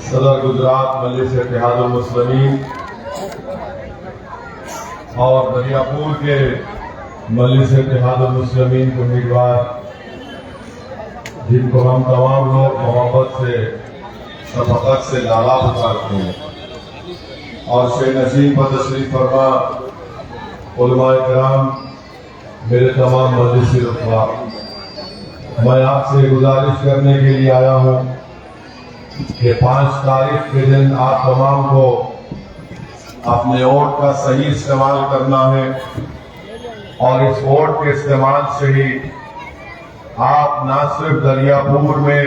सदर गुजरात मजलिस इत्तेहादुल मुस्लिमीन और दरियापुर के मजलिस इत्तेहादुल मुस्लिमीन के उम्मीदवार, जिनको हम तमाम लोग मोहब्बत से शफकत से लाला पुकारते हैं, और शेख नसीम पर तशरीफ फरमा उलमाए किराम, मेरे तमाम मजलिसी रुतबा, मैं आपसे गुजारिश करने के लिए आया हूँ कि 5 तारीख के दिन आप तमाम को अपने वोट का सही इस्तेमाल करना है, और इस वोट के इस्तेमाल से ही आप न सिर्फ दरियापुर में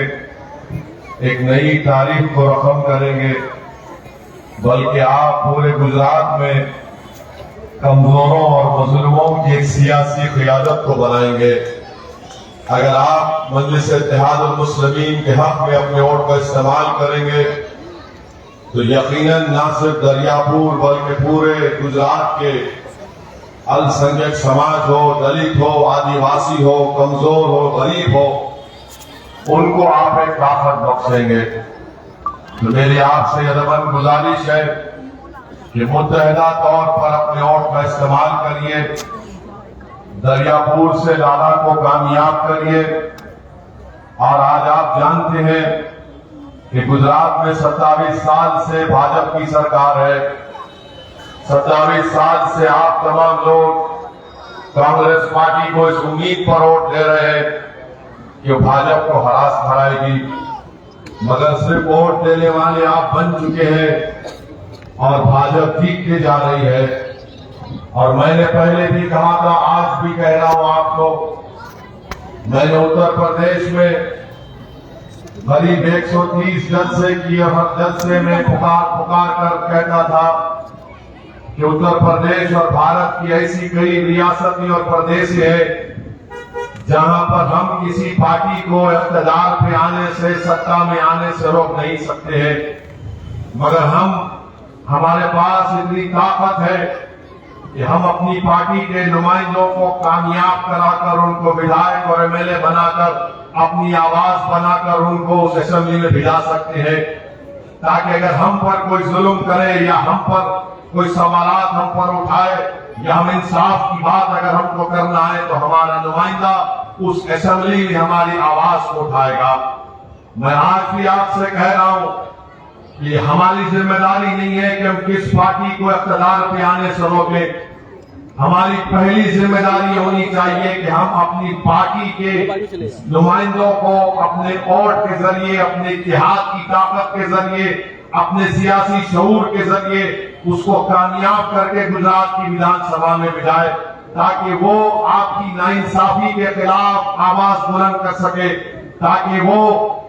एक नई तारीख को रकम करेंगे, बल्कि आप पूरे गुजरात में कमजोरों और मजलूमों की एक सियासी क़ियादत को बनाएंगे। अगर आप मजलिस इत्तेहादुल मुस्लिमीन के हक में अपने वोट का इस्तेमाल करेंगे तो यकीनन न सिर्फ दरियापुर बल्कि पूरे गुजरात के अल्पसंख्यक समाज हो, दलित हो, आदिवासी हो, कमजोर हो, गरीब हो, उनको आप एक ताकत बख्शेंगे। तो मेरी आपसे अदबन गुजारिश है कि मुत्तहदा तौर पर अपने वोट का इस्तेमाल करिए, दरियापुर से लाला को कामयाब करिए। और आज आप जानते हैं कि गुजरात में 27 साल से भाजपा की सरकार है। 27 साल से आप तमाम लोग कांग्रेस पार्टी को इस उम्मीद पर वोट दे रहे हैं कि वो भाजपा को हराएगी, मगर सिर्फ वोट देने वाले आप बन चुके हैं और भाजपा जीतती जा रही है। और मैंने पहले भी कहा था, आज भी कह रहा हूं आपको, मैंने उत्तर प्रदेश में करीब 130 जलसे किए, हर जलसे में पुकार कर कहता था कि उत्तर प्रदेश और भारत की ऐसी कई रियासतें और प्रदेश है जहां पर हम किसी पार्टी को इख्तिदार पे आने से, सत्ता में आने से रोक नहीं सकते हैं, मगर हमारे पास इतनी ताकत है कि हम अपनी पार्टी के नुमाइंदों को कामयाब कराकर, उनको विधायक और एमएलए बनाकर, अपनी आवाज बनाकर उनको उस असेंबली में भिजा सकते हैं, ताकि अगर हम पर कोई जुल्म करे या हम पर कोई सवालात हम पर उठाए या हम इंसाफ की बात अगर हमको करना है तो हमारा नुमाइंदा उस असेंबली में हमारी आवाज को उठाएगा। मैं आज भी आपसे कह रहा हूं कि हमारी जिम्मेदारी नहीं है कि हम किस पार्टी को इख्तिदार पे आने से रोकें। हमारी पहली जिम्मेदारी होनी चाहिए कि हम अपनी पार्टी के नुमाइंदों को अपने वोट के जरिए, अपने इत्तेहाद की ताकत के जरिए, अपने सियासी शऊर के जरिए उसको कामयाब करके गुजरात की विधानसभा में बिठाए, ताकि वो आपकी नाइंसाफी के खिलाफ आवाज बुलंद कर सके, ताकि वो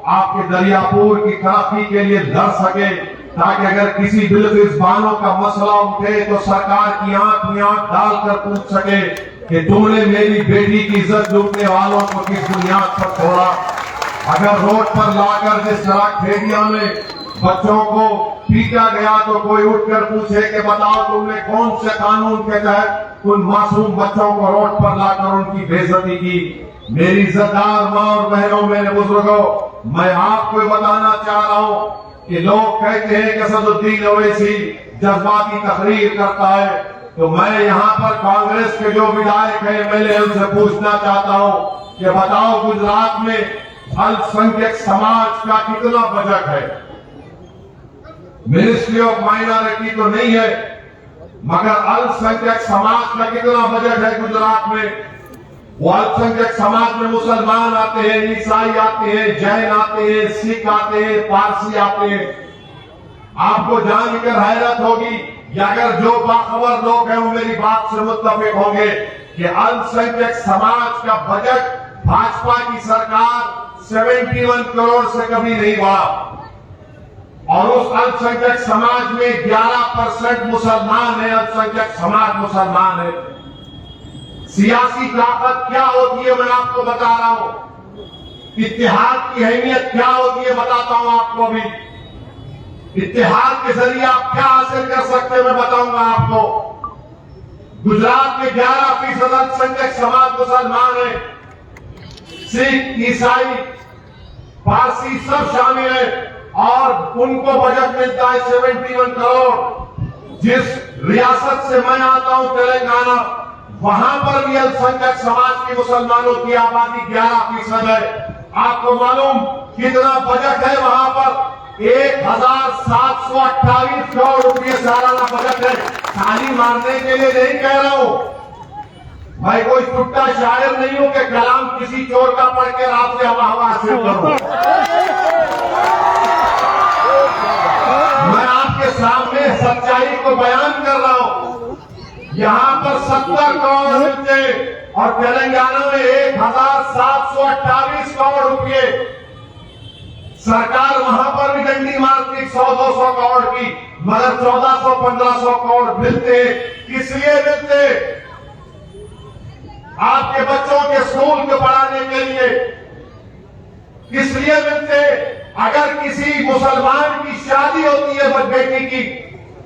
आपके दरियापुर की तरक्की के लिए लड़ सके, ताकि अगर किसी बिल्किस बानो का मसला उठे तो सरकार की आंख में आंख डालकर पूछ सके कि तुमने मेरी बेटी की इज्जत लूटने वालों को किस बुनियाद पर छोड़ा। अगर रोड पर लाकर जिस तरह खेदिया में बच्चों को पीटा गया तो कोई उठकर पूछे कि बताओ तुमने कौन से कानून के तहत उन मासूम बच्चों को रोड पर लाकर उनकी बेइज्जती की। मेरी इज्जतदार मां और बहनों, मेरे बुजुर्गों, मैं आपको बताना चाह रहा हूं कि लोग कहते हैं कि असदुद्दीन ओवैसी जज्बाती तकरीर करता है, तो मैं यहां पर कांग्रेस के जो विधायक हैं, एमएलए, उनसे पूछना चाहता हूं कि बताओ गुजरात में अल्पसंख्यक समाज का कितना बजट है? मिनिस्ट्री ऑफ माइनॉरिटी तो नहीं है, मगर अल्पसंख्यक समाज का कितना बजट है गुजरात में? वो अल्पसंख्यक समाज में मुसलमान आते हैं, ईसाई आते हैं, जैन आते हैं, सिख आते हैं, पारसी आते हैं। आपको जानकर हैरत होगी, या अगर जो बाखबर लोग हैं वो मेरी बात से मुत्तफिक होंगे कि अल्पसंख्यक समाज का बजट भाजपा की सरकार 71 करोड़ से कभी नहीं बढ़ा, और उस अल्पसंख्यक समाज में 11% मुसलमान है। अल्पसंख्यक समाज मुसलमान है। सियासी ताकत क्या होती है मैं आपको बता रहा हूं, इत्तेहाद की अहमियत क्या होती है बताता हूं आपको। भी इत्तेहाद के जरिए आप क्या हासिल कर सकते हैं मैं बताऊंगा आपको। गुजरात में 11% अल्पसंख्यक समाज मुसलमान है, सिख, ईसाई, पारसी सब शामिल है, और उनको बजट मिलता है 71 करोड़। जिस रियासत से मैं आता हूं तेलंगाना, वहां पर भी अल्पसंख्यक समाज के मुसलमानों की आबादी 11% है। आपको मालूम कितना बजट है वहां पर? 1728 करोड़ रुपये सालाना बजट है। ताली मारने के लिए नहीं कह रहा हूं, मैं कोई टुट्टा शायर नहीं हूं कि कलाम किसी चोर का पढ़ के रात में हवा हासिल करूं। मैं आपके सामने सच्चाई को बयान कर रहा हूं। यहां पर 70 करोड़ मिलते और तेलंगाना में 1728 करोड़ रुपये। सरकार वहां पर भी डंडी मारती 100-200 करोड़ की, मगर 1400-1500 करोड़ मिलते। किस लिए मिलते? आपके बच्चों के स्कूल को पढ़ाने के लिए। किस लिए मिलते? अगर किसी मुसलमान की शादी होती है बेटी की,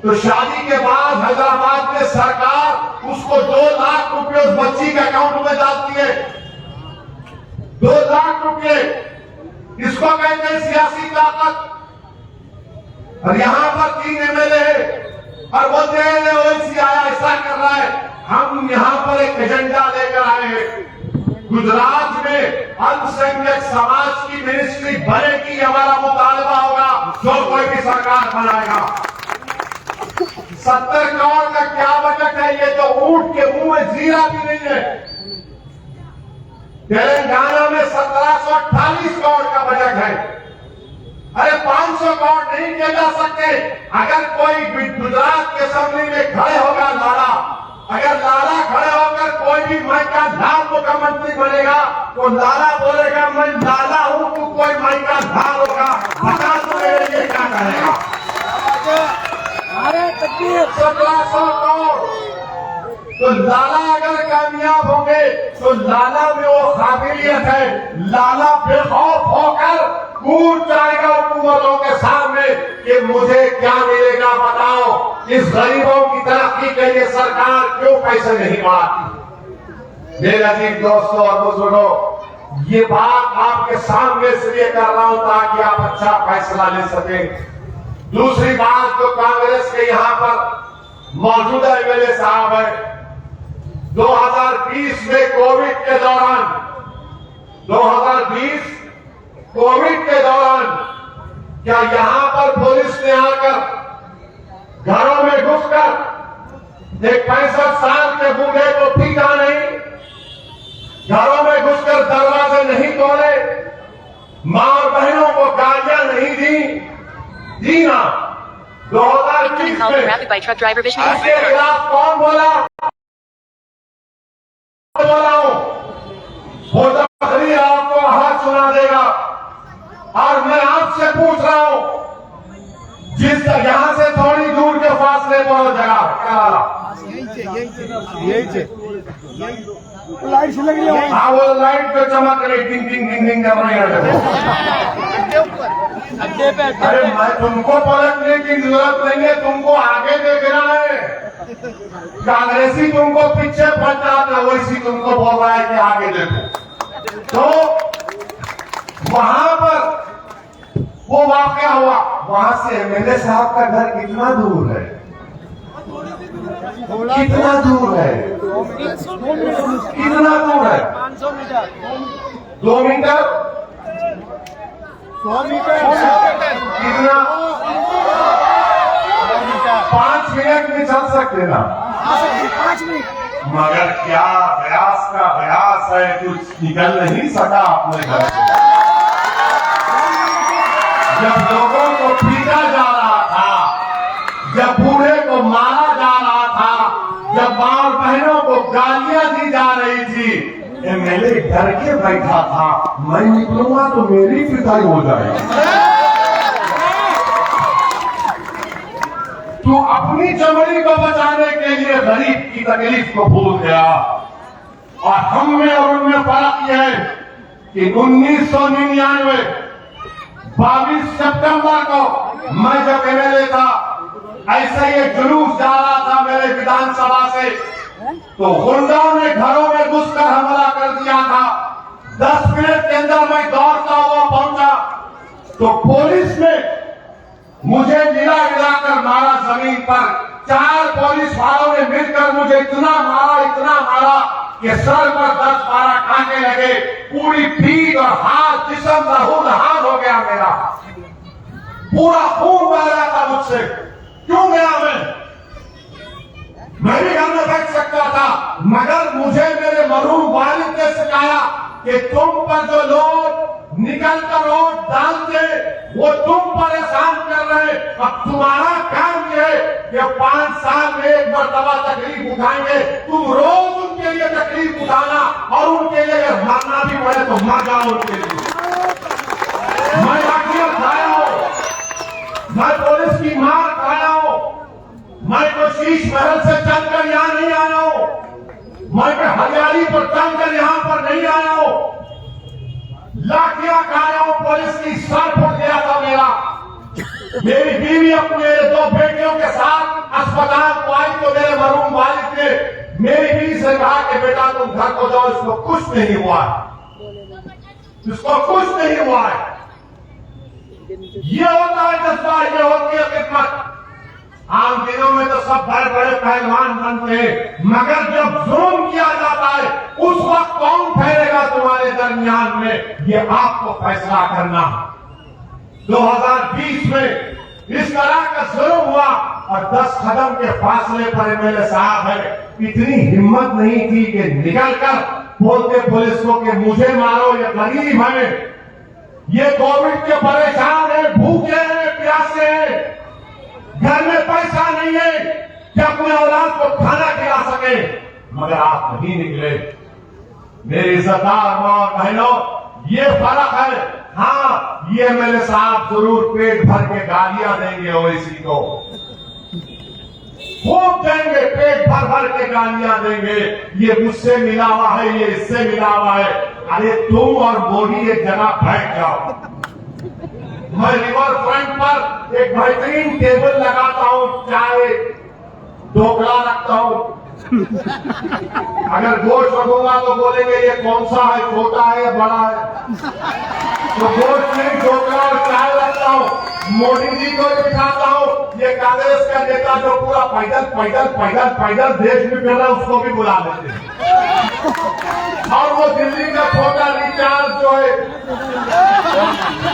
तो शादी के बाद हैदराबाद में सरकार उसको 2 लाख रुपए उस बच्ची के अकाउंट में डालती है। 2 लाख रुपए, इसको कहते हैं सियासी ताकत। और यहां पर 3 एमएलए और बोलते हैं ओवैसी आया ऐसा कर रहा है। हम यहां पर एक एजेंडा लेकर आए हैं। गुजरात में अल्पसंख्यक समाज की मिनिस्ट्री बनेगी, हमारा मुतालबा होगा जो कोई भी सरकार बनाएगा। 70 करोड़ का क्या बजट है? ये तो ऊंट के मुंह में जीरा भी नहीं है। तेलंगाना में 1728 करोड़ का बजट है। अरे 500 करोड़ नहीं किए जा सकते? अगर कोई गुजरात के असेंबली में खड़े होगा लाला, अगर लाला खड़े होकर कोई भी माई का लाल मुख्यमंत्री बनेगा तो लाला बोलेगा मैं लाला हूं, तू कोई माई का लाल होगा, बता दो मेरे लिए क्या करेगा। 1700 करोड़। तो लाला अगर कामयाब होंगे तो लाला में वो काबिलियत है, लाला बेखौफ होकर कूद जाएगा हुकूमतों के सामने कि मुझे क्या मिलेगा बताओ। इस गरीबों की तरक्की के लिए सरकार क्यों पैसे नहीं बढ़ाती? मेरे अजीज दोस्तों और बुजुर्गों, ये बात आपके सामने इसलिए कर रहा हूं ताकि आप अच्छा फैसला ले सकें। दूसरी बात, जो कांग्रेस के यहां पर मौजूदा एमएलए साहब है, 2020 में कोविड के दौरान 2020 कोविड के दौरान क्या यहां पर पुलिस ने आकर घरों में घुसकर एक 65 साल के बूढ़े को पीटा नहीं, घरों में घुसकर दरवाजे नहीं तोड़े, मां और बहनों को गालियां नहीं दी ना? 2020 में इसके खिलाफ कौन बोला? वो तकरीर आपको हाथ सुना देगा। और मैं आपसे पूछ रहा हूं, जिस यहां से थोड़ी दूर के फासले पर जगह क्या लाइट लग रही है? हाँ, वो लाइट पे चमक रही, टिंग टिंग टिंग टिंग कर रही है। अरे मैं तुमको पलटने की जरूरत नहीं है, तुमको आगे देखना है। कांग्रेसी तुमको पीछे पलटाता है, वैसी तुमको बोल रहा है कि आगे देखो। तो वहां पर वो वाकया हुआ, वहां से एमएलए साहब का घर कितना दूर है? कितना दूर है? कितना दूर है? 500 मीटर, 2 मीटर, 100 मीटर, कितना? 5 मिनट में चल सकते ना? 5 मिनट। मगर क्या प्रयास का प्रयास है, कुछ निकल नहीं सका अपने घर से। जब लोगों को पीटा जा रहा था, जब बूढ़े को मारा जा रहा था, जब मां और बहनों को गालियां दी जा रही थी, एमएलए डर के बैठा था, मैं निकलूंगा तो मेरी पिटाई हो जाएगी। तो अपनी चमड़ी को बचाने के लिए गरीब की तकलीफ को भूल गया। और हम में और उनमें फर्क यह है कि 1999 22 सितंबर को मैं जब एमएलए था, ऐसे ही एक जुलूस जा रहा था मेरे विधानसभा से, तो गुंडों ने घरों में घुसकर हमला कर दिया था। 10 मिनट के अंदर मैं दौड़ता हुआ पहुंचा तो पुलिस ने मुझे मिलाकर मारा जमीन पर। 4 पुलिस वालों ने मिलकर मुझे इतना मारा कि सर पर 10-12 कांटे लगे, पूरी पीठ और हाथ जिस्म लहूलुहान हो गया मेरा, पूरा खून बह रहा था मुझसे। क्यों गया मैं भी घर में बैठ सकता था, मगर मुझे मेरे मरहूम वालिद ने सिखाया कि तुम पर जो लोग निकल कर वोट डालते वो तुम पर एहसान कर रहे। अब तुम्हारा काम यह है कि 5 साल में एक मरतबा तकलीफ उठाएंगे, तुम रोज उनके लिए तकलीफ उठाना और उनके लिए अगर मरना भी पड़े तो मर जाओ उनके लिए। मैं लाठियां खाया हूं, मैं पुलिस की मार खाया हूं, मैं तो शीश महल से चलकर यहां नहीं आया हूं, मैं हरियाली पर चलकर यहां पर नहीं आया हूं, लाठियां खाया हूं, पुलिस की सर फट गया था मेरा। मेरी बीवी अपने 2 बेटियों के साथ अस्पताल को आई तो मेरे मरहूम वालिद ने मेरी बीवी से कहा कि बेटा तुम घर को जाओ, इसको कुछ नहीं हुआ है, इसको कुछ नहीं हुआ है। ये होता है जज्बा, ये होती है खिदमत। आम दिनों में तो सब बड़े बड़े पहलवान बनते हैं, मगर जब जुल्म किया जाता है उस वक्त कौन ठहरेगा तुम्हारे दरमियान में, ये आपको फैसला करना। 2020 में इस तरह का जुल्म हुआ और 10 कदम के फासले पर एमएलए साहब है, इतनी हिम्मत नहीं थी कि निकलकर बोलते पुलिस को कि मुझे मारो, ये गरीब है, ये कोविड के परेशान है, भूखे हैं, प्यासे हैं, घर में पैसा नहीं है कि अपने औलाद को खाना खिला सके, मगर आप नहीं निकले। मेरे इज्जतदार मां और बहनों, ये फर्क है। हाँ, ये एमएलए साहब जरूर पेट भर के गालियां देंगे ओवैसी को, खूब देंगे, पेट भर के गालियां देंगे, ये मुझसे मिला हुआ है, ये इससे मिला हुआ है। अरे तुम और मोदी एक जगह बैठ जाओ। मैं रिवर फ्रंट पर एक बेहतरीन टेबल लगाता हूं, चाय ढोकला रखता हूं। अगर गोश्त रखूंगा तो बोलेंगे ये कौन सा है, छोटा है या बड़ा है, तो गोश्त नहीं ढोकला और चाय रखता हूं। मोदी जी को दिखाता हूं, ये कांग्रेस का नेता जो पूरा पैदल देश में फिर रहा है उसको भी बुला लेते हैं। और वो दिल्ली का छोटा रिचार्ज जो है,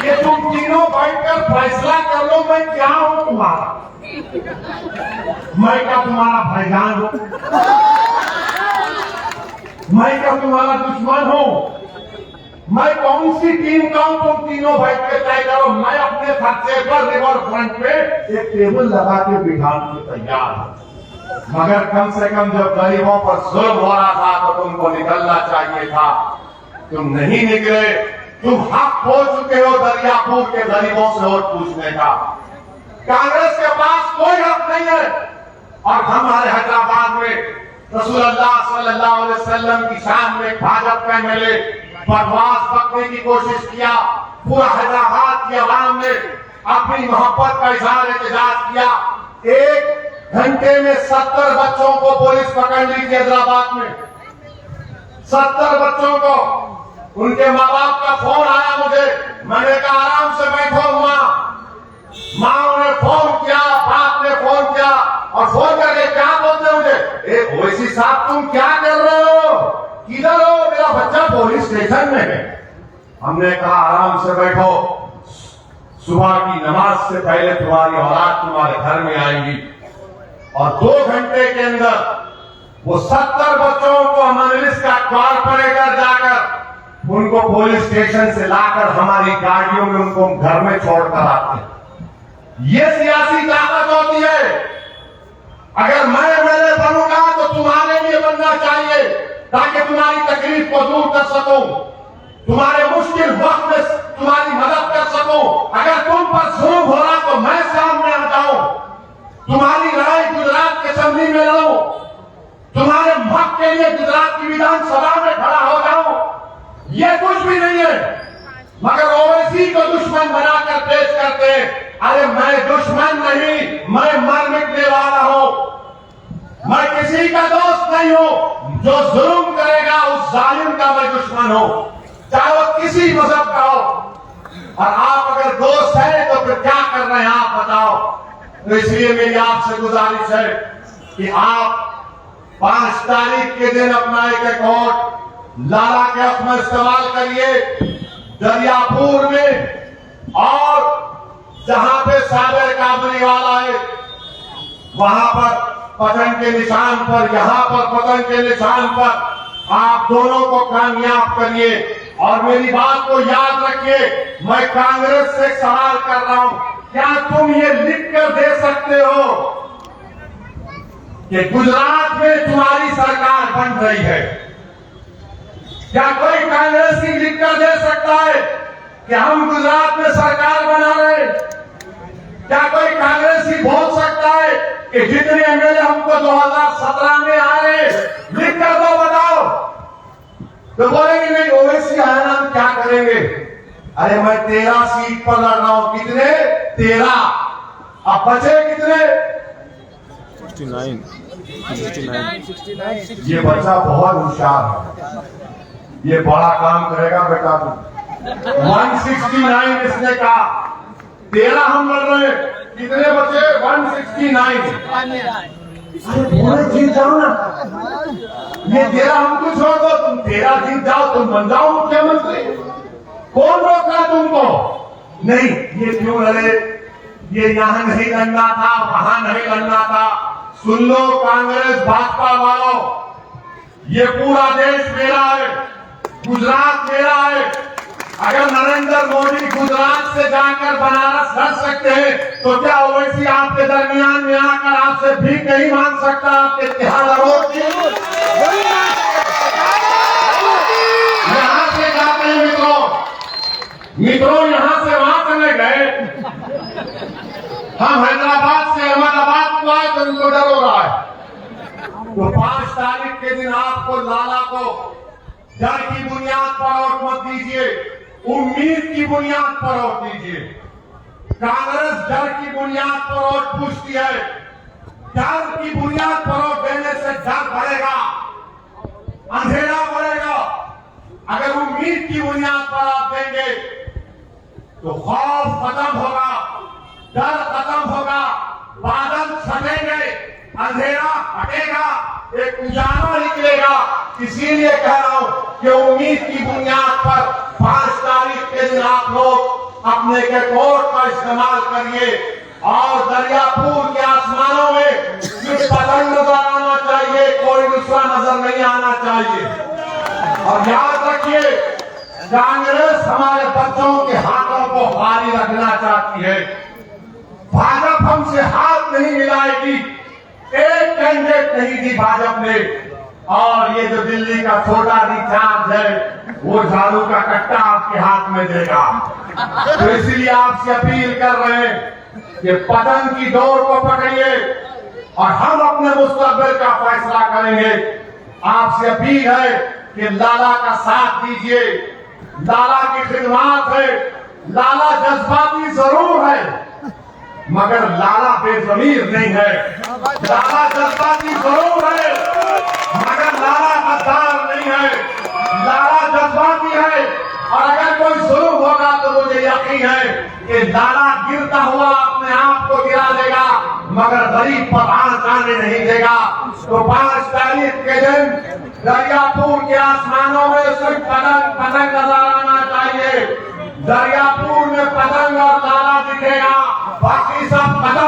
ये तुम तीनों बैठकर फैसला कर लो मैं क्या हूं तुम्हारा, मैं क्या तुम्हारा भाईजान हूं, मैं क्या तुम्हारा दुश्मन हूं, मैं कौन सी टीम का हूं, तुम तीनों बैठ के तय करो। मैं अपने खर्चे पर रिवर फ्रंट पे एक टेबल लगा के बिठाने को तैयार हूं, मगर कम से कम जब गरीबों पर जुल्म हो रहा था तो तुमको निकलना चाहिए था, तुम नहीं निकले। तुम हक खो चुके हो दरियापुर के गरीबों से वोट पूछने का। कांग्रेस के पास कोई हक नहीं है। और हमारे हैदराबाद में रसूलुल्लाह सल्लल्लाहु अलैहि वसल्लम की शान में भाजपा का एमएलए बकवास बकने की कोशिश किया। पूरा हैदराबाद की आवाम ने अपनी मोहब्बत का इजहार एहतजाज किया। 1 घंटे में 70 बच्चों को पुलिस पकड़ ली थी हैदराबाद में, 70 बच्चों को। उनके माँ बाप का फोन आया मुझे, मैंने कहा आराम से बैठो माँ ने फोन किया, बाप ने फोन किया और फोन करके क्या बोलते मुझे, ओवैसी साहब तुम क्या कर रहे हो, किधर हो, मेरा बच्चा पुलिस स्टेशन में है। हमने कहा आराम से बैठो, सुबह की नमाज से पहले तुम्हारी औलाद तुम्हारे घर में आएंगी। और 2 घंटे के अंदर वो 70 बच्चों को मजलिस का द्वार पर लेकर जाकर उनको पुलिस स्टेशन से लाकर हमारी गाड़ियों में उनको घर में छोड़कर आते हैं। ये सियासी ताकत होती है। अगर मैं एमएलए बनूंगा तो तुम्हारे लिए बनना चाहिए ताकि तुम्हारी तकलीफ को दूर कर सकूं, तुम्हारे मुश्किल वक्त में तुम्हारी मदद कर सकूं। अगर तुम पर जुल्म हो रहा तो मैं सामने आ जाऊं, तुम्हारी लड़ाई गुजरात के असेंबली में लड़ूं, तुम्हारे हक के लिए गुजरात की विधानसभा में खड़ा हो जाऊं। ये कुछ भी नहीं है, मगर ओवैसी को दुश्मन बनाकर पेश करते हैं। अरे मैं दुश्मन नहीं, मैं मर मिटने वाला हूं। मैं किसी का दोस्त नहीं हूं। जो जुल्म करेगा उस जालिम का मैं दुश्मन हूं, चाहे वो किसी मजहब का हो। और आप अगर दोस्त हैं तो फिर क्या कर रहे हैं आप बताओ। तो इसलिए मेरी आपसे गुजारिश है कि आप 5 तारीख के दिन अपना एक वोट लाला के हक में इस्तेमाल करिए। दरियापुर में और जहां पे साबिर काबुलीवाला है वहां पर पतन के निशान पर, यहां पर पतन के निशान पर आप दोनों को कामयाब करिए। और मेरी बात को याद रखिए, मैं कांग्रेस से सवाल कर रहा हूं, क्या तुम ये लिख कर दे सकते हो कि गुजरात में तुम्हारी सरकार बन रही है? क्या कोई कांग्रेसी लिख कर दे सकता है कि हम गुजरात में सरकार बना रहे? क्या कोई कांग्रेसी बोल सकता है कि जितने एमएलए हमको 2017 में आ रहे लिख कर दो, बताओ? तो बोलेंगे नहीं ओवैसी आया ना, हम क्या करेंगे? अरे मैं 13 सीट पर लड़ रहा हूं। कितने? 13। अब बचे कितने? 69। ये बच्चा बहुत होशियार है, ये बड़ा काम करेगा बेटा तू। 169 इसने कहा, 13 हम लड़ रहे हैं, कितने बचे? 169। पूरे जीत जाओ ना, ये 13 हमको छोड़ दो, तुम 13 जीत जाओ, तुम बन जाओ मुख्यमंत्री। कौन रोक रहा तुमको? नहीं, ये क्यों लड़े? ये यहां नहीं लड़ना था, वहां नहीं लड़ना था। सुन लो कांग्रेस भाजपा वालों, ये पूरा देश मेरा है, गुजरात मेरा है। अगर नरेंद्र मोदी गुजरात से जाकर बनारस लड़ सकते हैं तो क्या ओवैसी आपके दरमियान में आकर आपसे भीख नहीं मांग सकता? आपके इतिहास यहां से जाते हैं मित्रों, यहां से वहां चले गए। हम हैदराबाद से अहमदाबाद को आए तो उनको डर हो रहा है। तो 5 तारीख के दिन आपको लाला को डर की बुनियाद पर वोट मत दीजिए, उम्मीद की बुनियाद पर वोट दीजिए। कांग्रेस डर की बुनियाद पर वोट पूछती है। डर की बुनियाद पर वोट देने से डर बढ़ेगा, अंधेरा बढ़ेगा। अगर उम्मीद की बुनियाद पर आप देंगे तो खौफ खत्म होगा, डर खत्म होगा, बादल छटेंगे, अंधेरा हटेगा, एक उजाला निकलेगा। इसीलिए कह रहा हूं कि उम्मीद की बुनियाद पर 5 तारीख के दिन आप लोग अपने के वोट का इस्तेमाल करिए। और दरियापुर के आसमानों में सिर्फ पतंग नजर आना चाहिए, कोई दूसरा नजर नहीं आना चाहिए। और याद रखिए, कांग्रेस हमारे बच्चों के हाथों को भारी रखना चाहती है। भाजपा हमसे हाथ नहीं मिलाएगी। एक कैंडिडेट नहीं दी भाजपा ने। और ये जो दिल्ली का छोटा रिचार्ज है वो झाड़ू का कट्टा आपके हाथ में देगा। तो इसलिए आपसे अपील कर रहे हैं कि पतन की दौड़ को पकड़िए और हम अपने मुस्तकबिल का फैसला करेंगे। आपसे अपील है कि लाला का साथ दीजिए। लाला की खिदमत है। लाला जज्बाती जरूर है मगर लाला बेजमीर नहीं है। लाला जज्बाती जरूर है मगर लाला गद्दार नहीं है। लाला जज्बाती है और अगर कोई जुल्म होगा तो मुझे यकीन है कि लाला गिरता हुआ अपने आप को गिरा देगा मगर गरीब पर आंच आने नहीं देगा। तो 5 तारीख के दिन दरियापुर के आसमानों में सिर्फ पतंग नजर आना चाहिए। दरियापुर में पतंग और लाला दिखेगा, बाकी सब खत्म